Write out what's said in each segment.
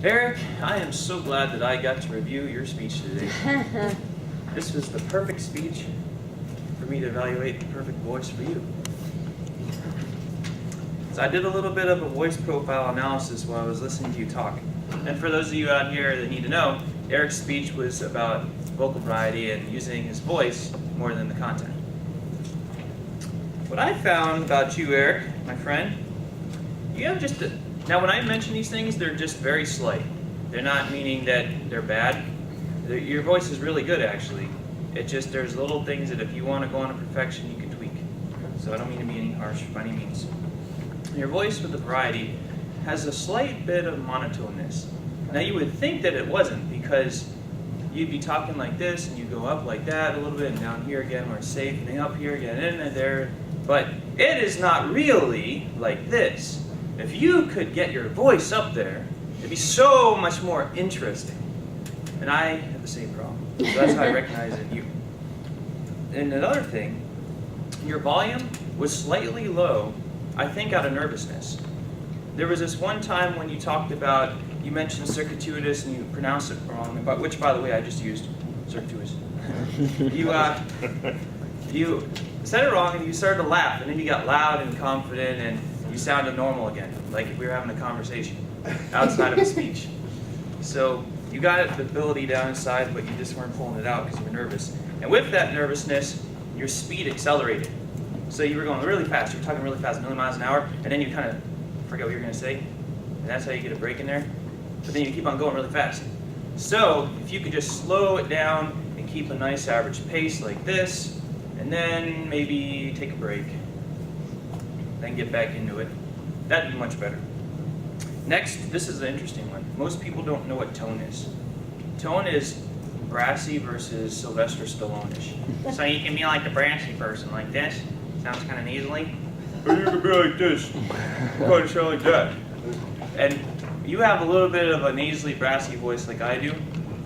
Eric, I am so glad that I got to review your speech today. This was the perfect speech for me to evaluate the perfect voice for you. So I did a little bit of a voice profile analysis while I was listening to you talk. And for those of you out here that need to know, Eric's speech was about vocal variety and using his voice more than the content. What I found about you, Eric, my friend, you have just a... Now, when I mention these things, they're just very slight. They're not meaning that they're bad. Your voice is really good, actually. There's little things that if you want to go on to perfection, you can tweak. So I don't mean to be any harsh by any means. Your voice with the variety has a slight bit of monotoneness. Now, you would think that it wasn't, because you'd be talking like this, and you go up like that a little bit, and down here again, where it's safe, and then up here again, and there. But it is not really like this. If you could get your voice up there, it'd be so much more interesting. And I have the same problem. So that's how I recognize it in you. And another thing, your volume was slightly low, I think out of nervousness. There was this one time when you talked about, you mentioned circuitous and you pronounced it wrong, but which, by the way, I just used circuitous. You said it wrong and you started to laugh, and then you got loud and confident and you sounded normal again, like if we were having a conversation outside of a speech. So you got the ability down inside, but you just weren't pulling it out because you were nervous. And with that nervousness, your speed accelerated. So you were going really fast. You were talking really fast, 1,000,000 miles an hour, and then you kind of forget what you were going to say. And that's how you get a break in there. But then you keep on going really fast. So if you could just slow it down and keep a nice average pace like this, and then maybe take a break, then get back into it, that'd be much better. Next, this is an interesting one. Most people don't know what tone is. Tone is brassy versus Sylvester Stallone-ish. So you can be like the brassy person, like this. Sounds kind of nasally. Or you can be like this. Kind of sound like that. And you have a little bit of a nasally, brassy voice like I do.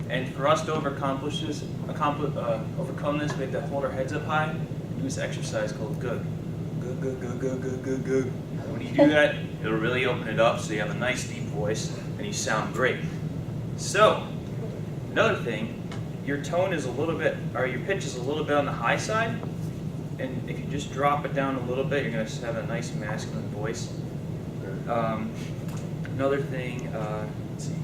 And for us to overcome this, we have to hold our heads up high and do this exercise called gug. Gug, gug, gug, gug, gug, gug, gug. And when you do that, it'll really open it up so you have a nice deep voice and you sound great. So, another thing, your tone is a little bit, or your pitch is a little bit on the high side. And if you just drop it down a little bit, you're going to have a nice masculine voice. Another thing, let's see.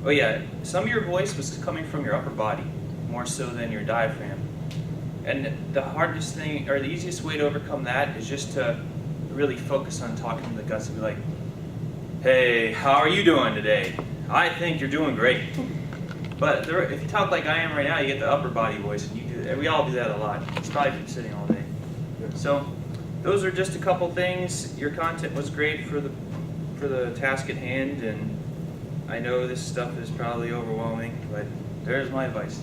Oh yeah, some of your voice was coming from your upper body, more so than your diaphragm. And the hardest thing, or the easiest way to overcome that is just to really focus on talking to the guts and be like, hey, how are you doing today? I think you're doing great. But if you talk like I am right now, you get the upper body voice, and you do that. We all do that a lot. It's probably been sitting all day. So those are just a couple things. Your content was great for the task at hand, and I know this stuff is probably overwhelming, but there's my advice.